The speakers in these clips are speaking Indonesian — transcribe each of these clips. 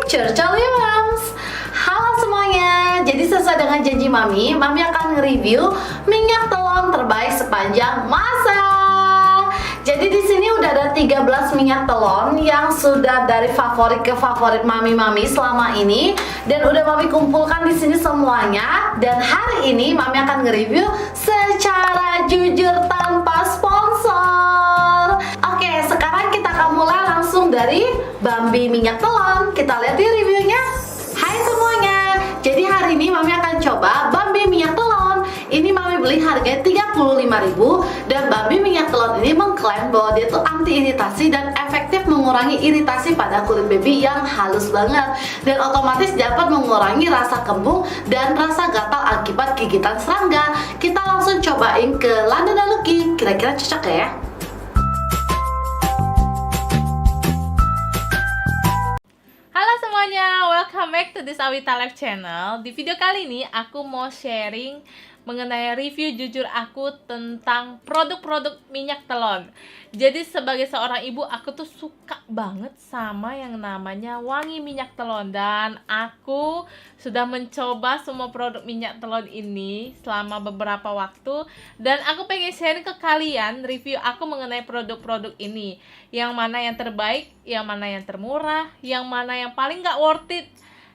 Curcol Moms. Halo semuanya. Jadi sesuai dengan janji Mami akan nge-review minyak telon terbaik sepanjang masa. Jadi di sini udah ada 13 minyak telon yang sudah dari favorit ke favorit Mami selama ini, dan udah Mami kumpulkan di sini semuanya. Dan hari ini Mami akan nge-review secara jujur tanpa sponsor. Oke, sekarang kita akan mulai langsung dari Bambi minyak telon. Kita lihat di reviewnya. Hai semuanya. Jadi hari ini Mami akan coba Bambi minyak telon. Ini Mami beli harganya 35.000, dan Bambi minyak telon ini mengklaim bahwa dia tuh anti iritasi dan efektif mengurangi iritasi pada kulit baby yang halus banget, dan otomatis dapat mengurangi rasa kembung dan rasa gatal akibat gigitan serangga. Kita langsung cobain ke Landa dan Lucky. Kira-kira cocok gak ya? Halo semuanya, welcome back to this Awita Life channel. Di video kali ini aku mau sharing mengenai review jujur aku tentang produk-produk minyak telon. Jadi sebagai seorang ibu, aku tuh suka banget sama yang namanya wangi minyak telon, dan aku sudah mencoba semua produk minyak telon ini selama beberapa waktu, dan aku pengen sharing ke kalian review aku mengenai produk-produk ini. Yang mana yang terbaik, yang mana yang termurah, yang mana yang paling gak worth it,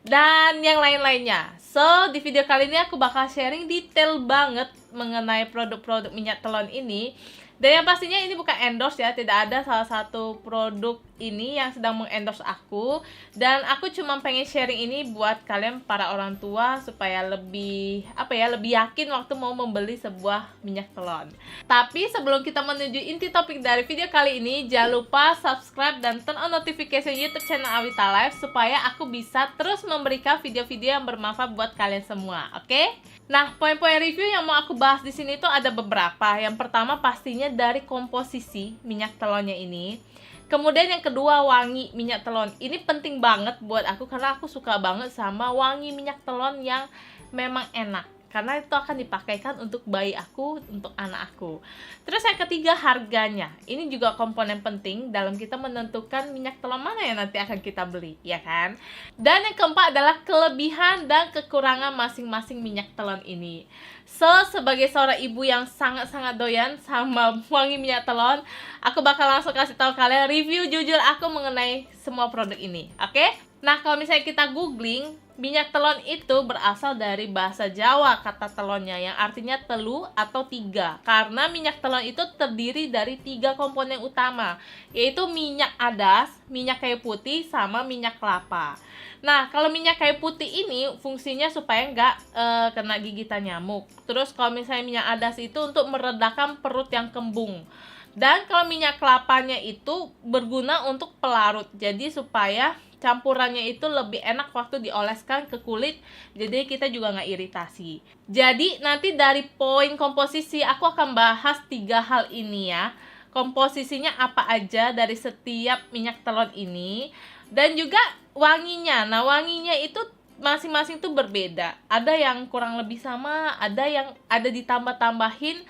dan yang lain-lainnya. So, di video kali ini aku bakal sharing detail banget mengenai produk-produk minyak telon ini. Dan yang pastinya ini bukan endorse ya, tidak ada salah satu produk ini yang sedang mengendorse aku. Dan aku cuma pengen sharing ini buat kalian para orang tua supaya lebih lebih yakin waktu mau membeli sebuah minyak telon. Tapi sebelum kita menuju inti topik dari video kali ini, jangan lupa subscribe dan turn on notification YouTube channel Awita Life supaya aku bisa terus memberikan video-video yang bermanfaat buat kalian semua, oke? Nah, poin-poin review yang mau aku bahas di sini tuh ada beberapa. Yang pertama pastinya dari komposisi minyak telonnya ini. Kemudian yang kedua, wangi minyak telon. Ini penting banget buat aku karena aku suka banget sama wangi minyak telon yang memang enak. Karena itu akan dipakaikan untuk bayi aku, untuk anak aku. Terus yang ketiga, harganya. Ini juga komponen penting dalam kita menentukan minyak telon mana yang nanti akan kita beli, ya kan? Dan yang keempat adalah kelebihan dan kekurangan masing-masing minyak telon ini. So, sebagai seorang ibu yang sangat-sangat doyan sama wangi minyak telon, aku bakal langsung kasih tahu kalian review jujur aku mengenai semua produk ini, oke? Nah, kalau misalnya kita googling, minyak telon itu berasal dari bahasa Jawa kata telonnya, yang artinya telu atau tiga. Karena minyak telon itu terdiri dari 3 komponen utama, yaitu minyak adas, minyak kayu putih, sama minyak kelapa. Nah, kalau minyak kayu putih ini fungsinya supaya nggak kena gigitan nyamuk. Terus kalau misalnya minyak adas itu untuk meredakan perut yang kembung. Dan kalau minyak kelapanya itu berguna untuk pelarut, jadi supaya campurannya itu lebih enak waktu dioleskan ke kulit, jadi kita juga nggak iritasi. Jadi nanti dari poin komposisi aku akan bahas 3 hal ini ya. Komposisinya apa aja dari setiap minyak telon ini, dan juga wanginya. Nah, wanginya itu masing-masing tuh berbeda. Ada yang kurang lebih sama, ada yang ada ditambah-tambahin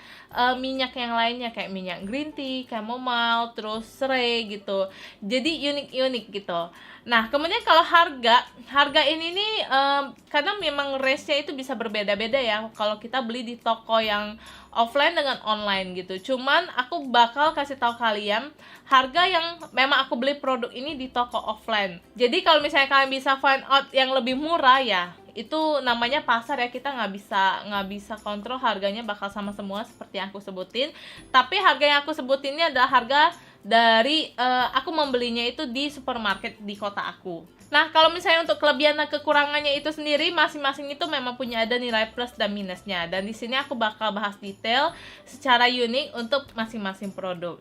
minyak yang lainnya kayak minyak green tea, chamomile, terus serai gitu. Jadi unik-unik gitu. Nah, kemudian kalau harga ini nih karena memang range-nya itu bisa berbeda-beda ya kalau kita beli di toko yang offline dengan online gitu. Cuman aku bakal kasih tahu kalian harga yang memang aku beli produk ini di toko offline. Jadi kalau misalnya kalian bisa find out yang lebih murah ya, itu namanya pasar ya, kita nggak bisa kontrol harganya bakal sama semua seperti yang aku sebutin. Tapi harga yang aku sebutin ini adalah harga dari aku membelinya itu di supermarket di kota aku. Nah, kalau misalnya untuk kelebihan dan kekurangannya itu sendiri, masing-masing itu memang punya ada nilai plus dan minusnya. Dan di sini aku bakal bahas detail secara unik untuk masing-masing produk.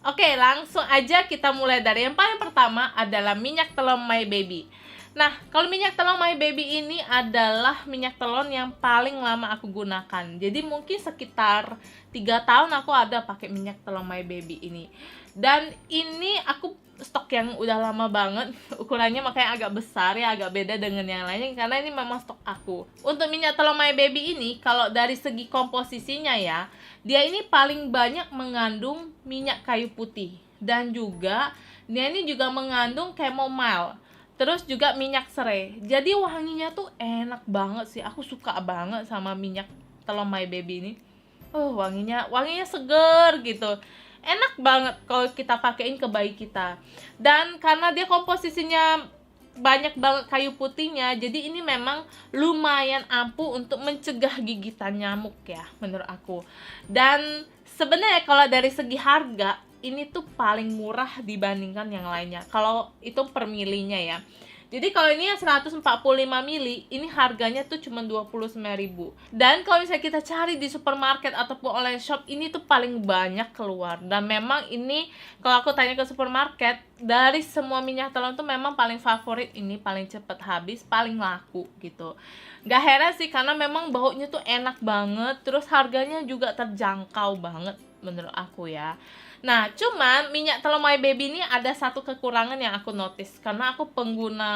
Oke, langsung aja kita mulai dari yang paling pertama adalah minyak telon My Baby. Nah, kalau minyak telon My Baby ini adalah minyak telon yang paling lama aku gunakan. Jadi mungkin sekitar 3 tahun aku ada pakai minyak telon My Baby ini. Dan ini aku stok yang udah lama banget, ukurannya makanya agak besar ya, agak beda dengan yang lainnya karena ini memang stok aku. Untuk minyak telon My Baby ini, kalau dari segi komposisinya ya, dia ini paling banyak mengandung minyak kayu putih, dan juga dia ini juga mengandung chamomile. terus juga minyak serai. Jadi wanginya tuh enak banget sih. Aku suka banget sama minyak telur My Baby ini. Wanginya seger gitu. Enak banget kalau kita pakein ke bayi kita. Dan karena dia komposisinya banyak banget kayu putihnya, jadi ini memang lumayan ampuh untuk mencegah gigitan nyamuk ya menurut aku. Dan sebenarnya kalau dari segi harga ini tuh paling murah dibandingkan yang lainnya kalau itu per milinya ya. Jadi kalau ini yang 145 mili, ini harganya tuh cuma 29.000. Dan kalau misalnya kita cari di supermarket ataupun online shop, ini tuh paling banyak keluar. Dan memang ini kalau aku tanya ke supermarket, dari semua minyak telon tuh memang paling favorit ini, paling cepet habis, paling laku gitu. Gak heran sih karena memang baunya tuh enak banget, terus harganya juga terjangkau banget menurut aku ya. Nah, cuman minyak telur My Baby ini ada satu kekurangan yang aku notice karena aku pengguna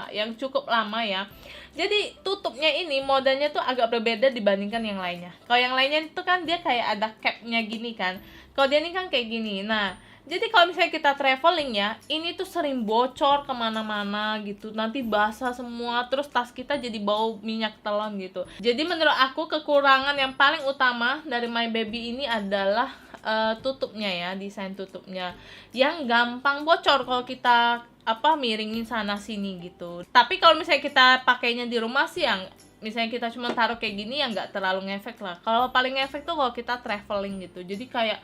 yang cukup lama ya. Jadi tutupnya ini modelnya tuh agak berbeda dibandingkan yang lainnya. Kalau yang lainnya itu kan dia kayak ada capnya gini kan. Kalau dia ini kan kayak gini. Nah, jadi kalau misalnya kita traveling ya, ini tuh sering bocor kemana-mana gitu. Nanti basah semua, terus tas kita jadi bau minyak telon gitu. Jadi menurut aku kekurangan yang paling utama dari My Baby ini adalah tutupnya ya, desain tutupnya yang gampang bocor kalau kita miringin sana sini gitu. Tapi kalau misalnya kita pakainya di rumah sih yang misalnya kita cuma taruh kayak gini ya nggak terlalu ngefek lah. Kalau paling ngefek tuh kalau kita traveling gitu. Jadi kayak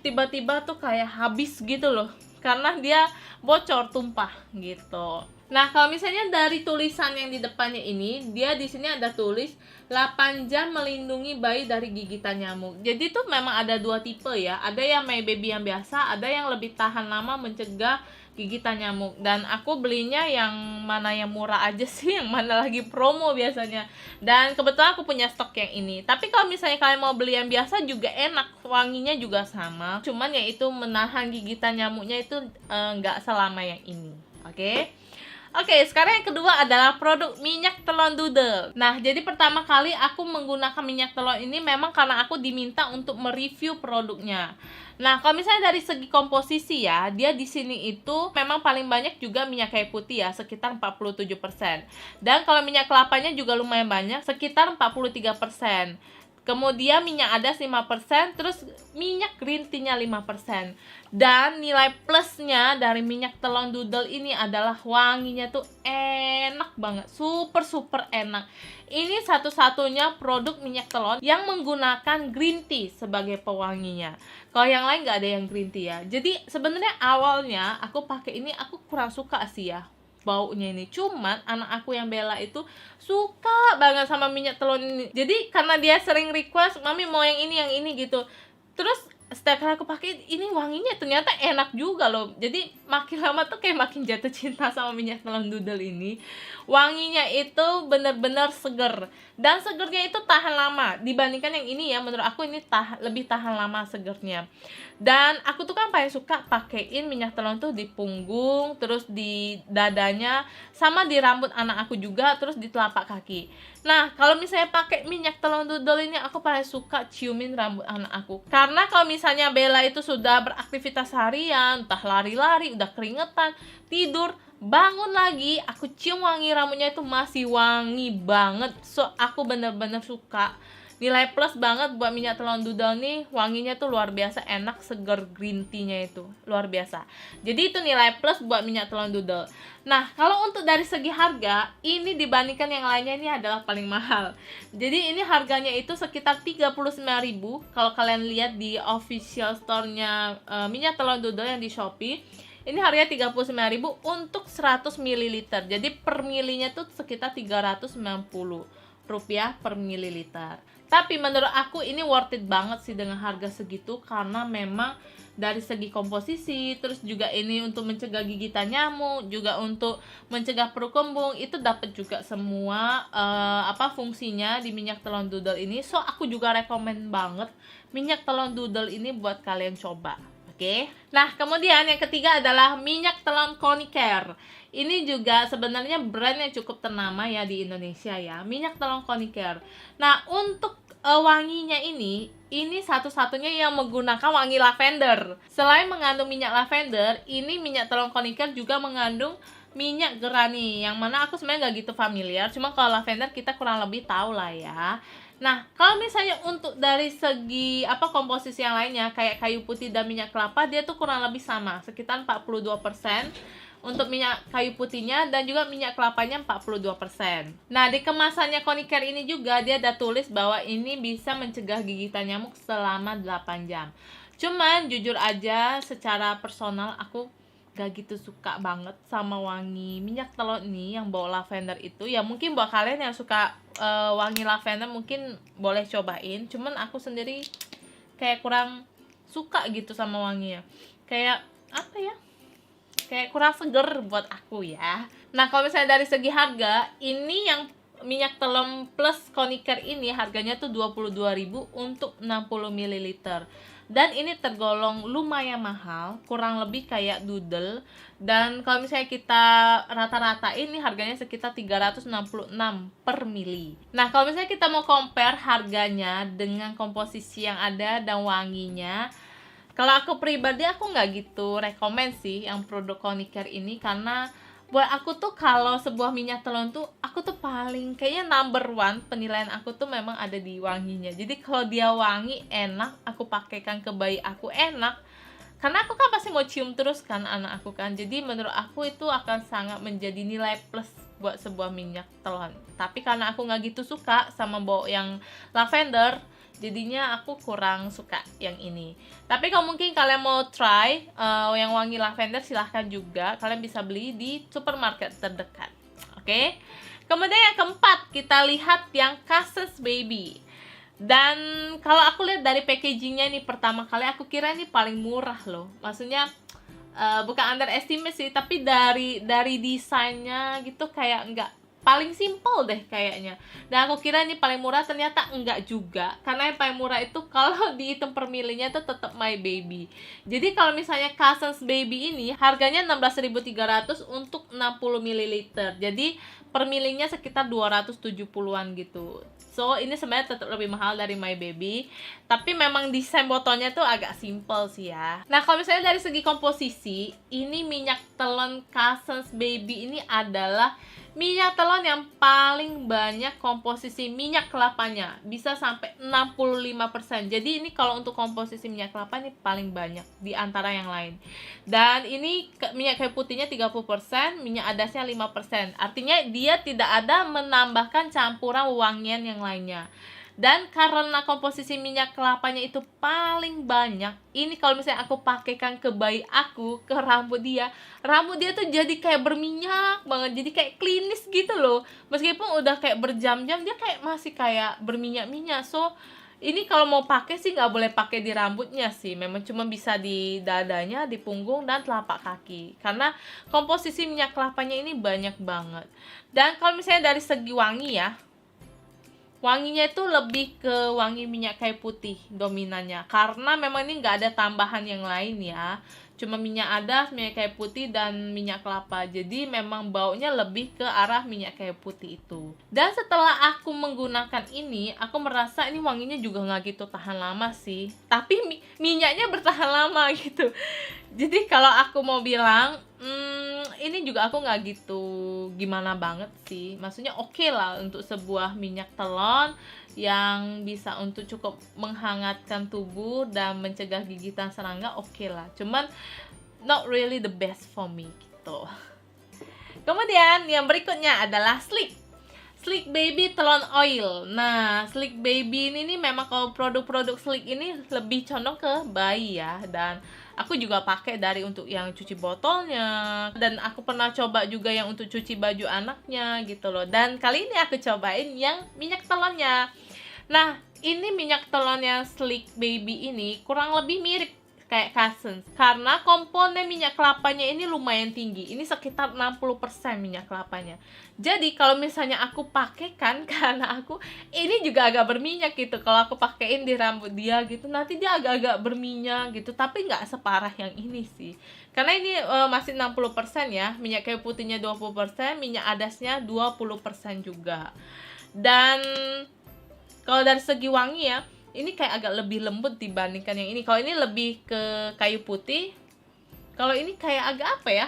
tiba-tiba tuh kayak habis gitu loh karena dia bocor tumpah gitu. Nah, kalau misalnya dari tulisan yang di depannya ini, dia di sini ada tulis 8 jam melindungi bayi dari gigitan nyamuk. Jadi tuh memang ada dua tipe ya. Ada yang My Baby yang biasa, ada yang lebih tahan lama mencegah gigitan nyamuk. Dan aku belinya yang mana yang murah aja sih, yang mana lagi promo biasanya. Dan kebetulan aku punya stok yang ini. Tapi kalau misalnya kalian mau beli yang biasa juga enak, wanginya juga sama. Cuman ya itu menahan gigitan nyamuknya itu nggak selama yang ini. Oke, sekarang yang kedua adalah produk minyak telon Doodle. Nah, jadi pertama kali aku menggunakan minyak telon ini memang karena aku diminta untuk mereview produknya. Nah, kalau misalnya dari segi komposisi ya, dia di sini itu memang paling banyak juga minyak kayu putih ya, sekitar 47%. Dan kalau minyak kelapanya juga lumayan banyak, sekitar 43%. Kemudian minyak adas 5%, terus minyak green tea-nya 5%. Dan nilai plusnya dari minyak telon Doodle ini adalah wanginya tuh enak banget, super enak. Ini satu-satunya produk minyak telon yang menggunakan green tea sebagai pewanginya. Kalau yang lain nggak ada yang green tea ya. Jadi sebenarnya awalnya aku pakai ini aku kurang suka sih ya baunya ini, cuman anak aku yang Bella itu suka banget sama minyak telon ini. Jadi karena dia sering request, mami mau yang ini gitu, terus setiap kali aku pakai ini wanginya ternyata enak juga loh. Jadi makin lama tuh kayak makin jatuh cinta sama minyak telon Doodle ini. Wanginya itu bener-bener seger, dan segernya itu tahan lama dibandingkan yang ini ya. Menurut aku ini lebih tahan lama segernya. Dan aku tuh kan paling suka pakein minyak telon tuh di punggung, terus di dadanya, sama di rambut anak aku juga, terus di telapak kaki. Nah, kalau misalnya pakai minyak telon Doodle ini, aku paling suka ciumin rambut anak aku. Karena kalau misalnya Bella itu sudah beraktivitas harian, entah lari-lari, udah keringetan, tidur, bangun lagi, aku cium wangi rambutnya itu masih wangi banget. So, aku bener-bener suka. Nilai plus banget buat minyak telon Doodle nih, wanginya tuh luar biasa enak, seger green tea-nya itu luar biasa. Jadi itu nilai plus buat minyak telon Doodle. Nah, kalau untuk dari segi harga, ini dibandingkan yang lainnya ini adalah paling mahal. Jadi ini harganya itu sekitar 39.000 kalau kalian lihat di official store-nya minyak telon Doodle yang di Shopee. Ini harganya 39.000 untuk 100 ml. Jadi per milinya tuh sekitar 390 rupiah per mililiter. Tapi menurut aku ini worth it banget sih dengan harga segitu, karena memang dari segi komposisi, terus juga ini untuk mencegah gigitan nyamuk, juga untuk mencegah perut kembung, itu dapat juga semua fungsinya di minyak telon Doodle ini. So aku juga rekomen banget minyak telon Doodle ini buat kalian coba. Oke. Nah, kemudian yang ketiga adalah minyak telon Conicare. Ini juga sebenarnya brand yang cukup ternama ya di Indonesia ya, minyak telon Conicare. Nah, untuk wanginya ini satu-satunya yang menggunakan wangi lavender. Selain mengandung minyak lavender, ini minyak telon koniker juga mengandung minyak gerani, yang mana aku sebenarnya nggak gitu familiar, cuma kalau lavender kita kurang lebih tahu lah ya. Nah, kalau misalnya untuk dari segi komposisi yang lainnya kayak kayu putih dan minyak kelapa, dia tuh kurang lebih sama, sekitar 42% untuk minyak kayu putihnya, dan juga minyak kelapanya 42%. Nah, di kemasannya Koniker ini juga dia ada tulis bahwa ini bisa mencegah gigitan nyamuk selama 8 jam. Cuman jujur aja secara personal aku gak gitu suka banget sama wangi minyak telon ini yang bau lavender itu. Ya mungkin buat kalian yang suka wangi lavender mungkin boleh cobain, cuman aku sendiri kayak kurang suka gitu sama wanginya. Kayak kayak kurang seger buat aku ya. Nah, kalau misalnya dari segi harga, ini yang minyak telon plus Koniker ini harganya tuh 22.000 untuk 60 ml. Dan ini tergolong lumayan mahal, kurang lebih kayak Doodle. Dan kalau misalnya kita rata-rata ini harganya sekitar 366 per mili. Nah, kalau misalnya kita mau compare harganya dengan komposisi yang ada dan wanginya, kalau aku pribadi aku nggak gitu rekomen sih yang produk Koniker ini, karena buat aku tuh kalau sebuah minyak telon tuh aku tuh paling kayaknya number one penilaian aku tuh memang ada di wanginya. Jadi kalau dia wangi enak, aku pakaikan ke bayi aku enak, karena aku kan pasti mau cium terus kan anak aku kan. Jadi menurut aku itu akan sangat menjadi nilai plus buat sebuah minyak telon. Tapi karena aku nggak gitu suka sama bau yang lavender, jadinya aku kurang suka yang ini. Tapi kalau mungkin kalian mau try yang wangi lavender, silahkan juga kalian bisa beli di supermarket terdekat. Oke. Kemudian yang keempat, kita lihat yang Cousins Baby. Dan kalau aku lihat dari packagingnya ini, pertama kali aku kira ini paling murah loh. Maksudnya bukan underestimate sih, tapi dari desainnya gitu kayak nggak, paling simple deh kayaknya. Dan aku kira ini paling murah, ternyata enggak juga. Karena yang paling murah itu kalau dihitung per milinya itu tetap My Baby. Jadi kalau misalnya Cousins Baby ini harganya 16.300 untuk 60 ml. Jadi per milinya sekitar 270-an gitu. So ini sebenarnya tetap lebih mahal dari My Baby, tapi memang desain botolnya tuh agak simple sih ya. Nah, kalau misalnya dari segi komposisi, ini minyak telon Cousins Baby ini adalah minyak telon yang paling banyak komposisi minyak kelapanya, bisa sampai 65%. Jadi ini kalau untuk komposisi minyak kelapa ini paling banyak di antara yang lain. Dan ini minyak kayu putihnya 30%, minyak adasnya 5%. Artinya dia tidak ada menambahkan campuran wangian yang lainnya. Dan karena komposisi minyak kelapanya itu paling banyak, ini kalau misalnya aku pakaikan ke bayi aku, ke rambut dia tuh jadi kayak berminyak banget, jadi kayak klinis gitu loh. Meskipun udah kayak berjam-jam, dia kayak masih kayak berminyak-minyak. So ini kalau mau pakai sih nggak boleh pakai di rambutnya sih, memang cuma bisa di dadanya, di punggung, dan telapak kaki, karena komposisi minyak kelapanya ini banyak banget. Dan kalau misalnya dari segi wangi ya, wanginya itu lebih ke wangi minyak kayu putih dominannya, karena memang ini nggak ada tambahan yang lain ya, cuma minyak adas, minyak kayu putih, dan minyak kelapa. Jadi memang baunya lebih ke arah minyak kayu putih itu. Dan setelah aku menggunakan ini, aku merasa ini wanginya juga nggak gitu tahan lama sih, tapi minyaknya bertahan lama gitu. Jadi kalau aku mau bilang ini juga aku nggak gitu gimana banget sih. Maksudnya oke lah untuk sebuah minyak telon yang bisa untuk cukup menghangatkan tubuh dan mencegah gigitan serangga, oke lah. Cuman not really the best for me gitu. Kemudian yang berikutnya adalah Sleek Baby Telon Oil. Nah, Sleek Baby ini memang kalau produk-produk Sleek ini lebih condong ke bayi ya. Dan aku juga pakai dari untuk yang cuci botolnya. Dan aku pernah coba juga yang untuk cuci baju anaknya gitu loh. Dan kali ini aku cobain yang minyak telonnya. Nah, ini minyak telon yang Sleek Baby ini kurang lebih mirip kayak Cousins, karena komponen minyak kelapanya ini lumayan tinggi. Ini sekitar 60% minyak kelapanya. Jadi kalau misalnya aku pakaikan ke anak aku, ini juga agak berminyak gitu. Kalau aku pakein di rambut dia gitu, nanti dia agak-agak berminyak gitu. Tapi nggak separah yang ini sih, karena ini masih 60% ya. Minyak kayu putihnya 20%, minyak adasnya 20% juga. Dan Kalau dari segi wangi ya, ini kayak agak lebih lembut dibandingkan yang ini. Kalau ini lebih ke kayu putih, kalau ini kayak agak apa ya,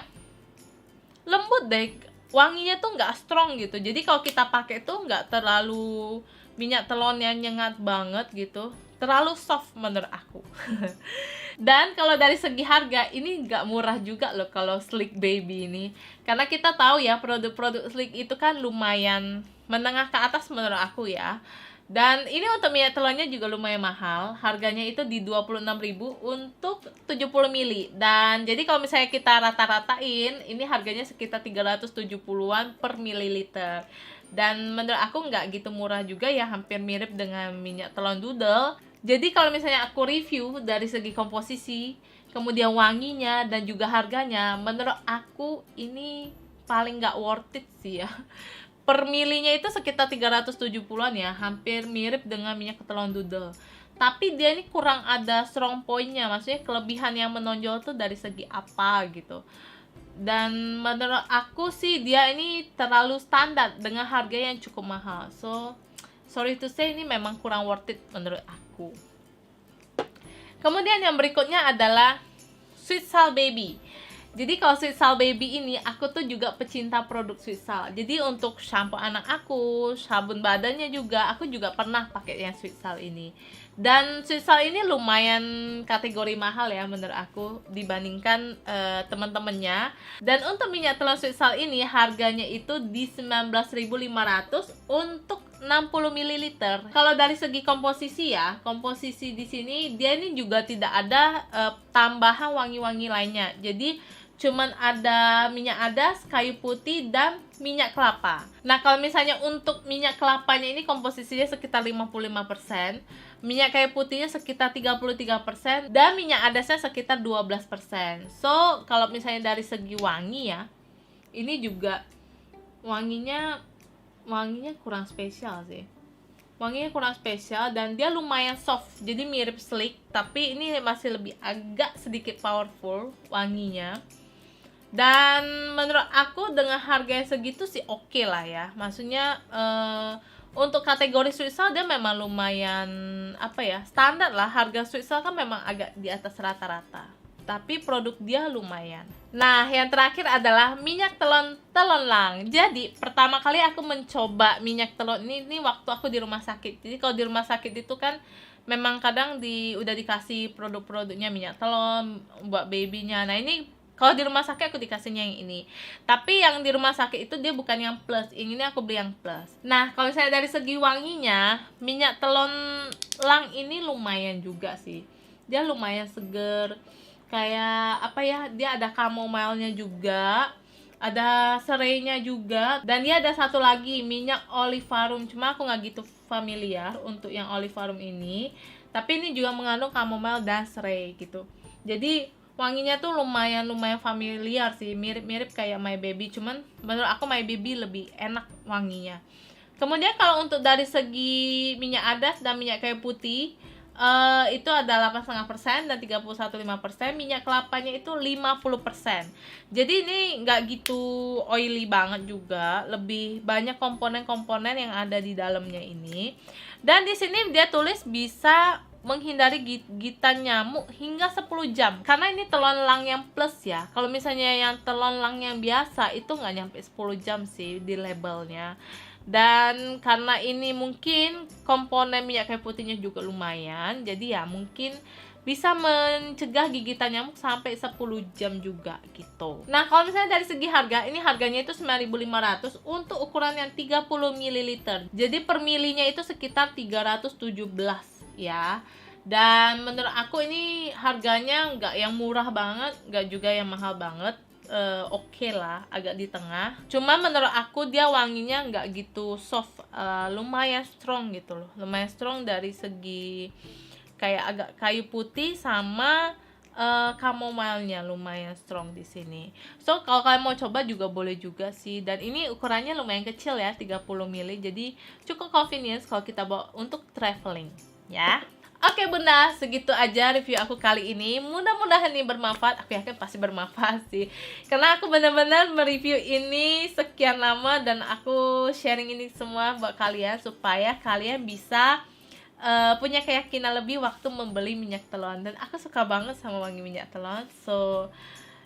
lembut deh. Wanginya tuh nggak strong gitu. Jadi kalau kita pakai tuh nggak terlalu minyak telonnya nyengat banget gitu, terlalu soft menurut aku. Dan kalau dari segi harga, ini nggak murah juga loh kalau Sleek Baby ini, karena kita tahu ya produk-produk Sleek itu kan lumayan menengah ke atas menurut aku ya. Dan ini untuk minyak telurnya juga lumayan mahal. Harganya itu di 26.000 untuk 70 mili. Dan jadi kalau misalnya kita rata-ratain, ini harganya sekitar 370-an per mililiter. Dan menurut aku nggak gitu murah juga ya, hampir mirip dengan minyak telon doodle. Jadi kalau misalnya aku review dari segi komposisi, kemudian wanginya, dan juga harganya, menurut aku ini paling nggak worth it sih ya. Per milinya itu sekitar 370-an ya, hampir mirip dengan minyak telon doodle. Tapi dia ini kurang ada strong point-nya, maksudnya kelebihan yang menonjol tuh dari segi apa gitu. Dan menurut aku sih dia ini terlalu standar dengan harga yang cukup mahal. So, sorry to say, ini memang kurang worth it menurut aku. Kemudian yang berikutnya adalah Sweet Salt Baby. Jadi kalau Sweet Salt Baby ini, aku tuh juga pecinta produk Sweet Salt. Jadi untuk shampoo anak aku, sabun badannya juga, aku juga pernah pakai yang Sweet Salt ini. Dan Sweet Salt ini lumayan kategori mahal ya menurut aku dibandingkan teman-temannya. Dan untuk minyak telon Sweet Salt ini harganya itu di 19.500 untuk 60 ml. Kalau dari segi komposisi ya, komposisi di sini dia ini juga tidak ada tambahan wangi-wangi lainnya. Jadi cuman ada minyak adas, kayu putih, dan minyak kelapa. Nah, kalau misalnya untuk minyak kelapanya ini komposisinya sekitar 55%, minyak kayu putihnya sekitar 33%, dan minyak adasnya sekitar 12%. So, kalau misalnya dari segi wangi ya, ini juga wanginya kurang spesial sih. Wanginya kurang spesial dan dia lumayan soft, jadi mirip Sleek, tapi ini masih lebih agak sedikit powerful wanginya. Dan menurut aku dengan harga yang segitu sih oke lah ya. Maksudnya untuk kategori Sweet Salt dia memang lumayan apa ya, standar lah. Harga Sweet Salt kan memang agak di atas rata-rata, tapi produk dia lumayan. Nah, yang terakhir adalah minyak telon-lang. Jadi pertama kali aku mencoba minyak telon ini waktu aku di rumah sakit. Jadi kalau di rumah sakit itu kan memang kadang udah dikasih produk-produknya minyak telon buat babynya. Nah, ini kalau di rumah sakit aku dikasihnya yang ini. Tapi yang di rumah sakit itu dia bukan yang plus. Yang ini aku beli yang plus. Nah, kalau saya dari segi wanginya, minyak telon lang ini lumayan juga sih. Dia lumayan seger. Kayak apa ya, dia ada chamomile-nya juga. Ada serainya juga. Dan dia ada satu lagi, minyak olivarum. Cuma aku nggak gitu familiar untuk yang olivarum ini. Tapi ini juga mengandung chamomile dan serai gitu. Jadi wanginya tuh lumayan familiar sih, mirip-mirip kayak My Baby, cuman menurut aku My Baby lebih enak wanginya. Kemudian kalau untuk dari segi minyak adas dan minyak kayu putih, itu ada 8,5% dan 31,5%. Minyak kelapanya itu 50%. Jadi ini nggak gitu oily banget juga, lebih banyak komponen-komponen yang ada di dalamnya ini. Dan di sini dia tulis bisa menghindari gigitan nyamuk hingga 10 jam. Karena ini telon lang yang plus ya. Kalau misalnya yang telon lang yang biasa itu nggak nyampe 10 jam sih di labelnya. Dan karena ini mungkin komponen minyak kayu putihnya juga lumayan, jadi ya mungkin bisa mencegah gigitan nyamuk sampai 10 jam juga gitu. Nah, kalau misalnya dari segi harga, ini harganya itu 9.500 untuk ukuran yang 30 ml. Jadi per milinya itu sekitar 317 ya. Dan menurut aku ini harganya nggak yang murah banget, nggak juga yang mahal banget. Oke lah, agak di tengah. Cuma menurut aku dia wanginya nggak gitu soft, lumayan strong gitu loh. Lumayan strong dari segi kayak agak kayu putih sama chamomile-nya lumayan strong di sini. So kalau kalian mau coba juga boleh juga sih. Dan ini ukurannya lumayan kecil ya, 30 ml. Jadi cukup convenience kalau kita bawa untuk traveling ya. Oke bunda, segitu aja review aku kali ini. Mudah-mudahan ini bermanfaat. Aku yakin pasti bermanfaat sih, karena aku benar-benar mereview ini sekian lama dan aku sharing ini semua buat kalian supaya kalian bisa punya keyakinan lebih waktu membeli minyak telon. Dan aku suka banget sama wangi minyak telon. So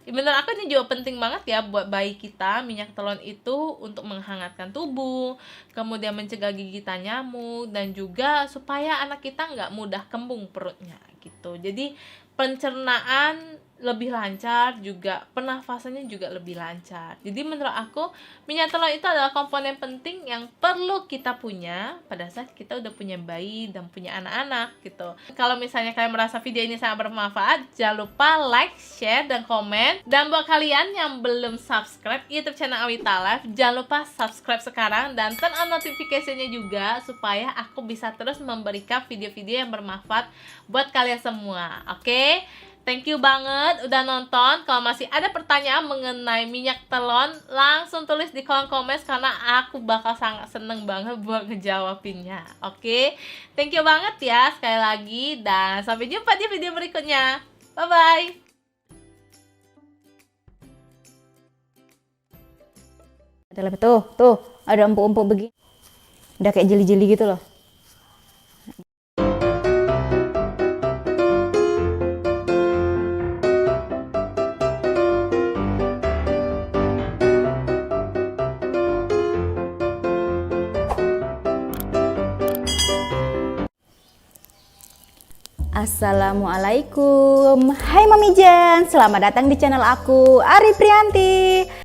menurut aku ini juga penting banget ya buat bayi kita. Minyak telon itu untuk menghangatkan tubuh, kemudian mencegah gigitan nyamuk, dan juga supaya anak kita nggak mudah kembung perutnya gitu. Jadi pencernaan lebih lancar, juga pernafasannya juga lebih lancar. Jadi menurut aku minyak telon itu adalah komponen penting yang perlu kita punya pada saat kita udah punya bayi dan punya anak-anak gitu. Kalau misalnya kalian merasa video ini sangat bermanfaat, jangan lupa like, share, dan komen. Dan buat kalian yang belum subscribe YouTube channel Awita Life, jangan lupa subscribe sekarang dan turn on notification-nya juga supaya aku bisa terus memberikan video-video yang bermanfaat buat kalian semua. Oke? Thank you banget udah nonton. Kalau masih ada pertanyaan mengenai minyak telon, langsung tulis di kolom komen karena aku bakal sangat seneng banget buat ngejawabinnya. Oke? Thank you banget ya sekali lagi dan sampai jumpa di video berikutnya. Bye bye. Tuh, ada empuk-empuk begini. Udah kayak jeli-jeli gitu loh. Assalamualaikum. Hai Mami Jen, selamat datang di channel aku, Ari Prianti.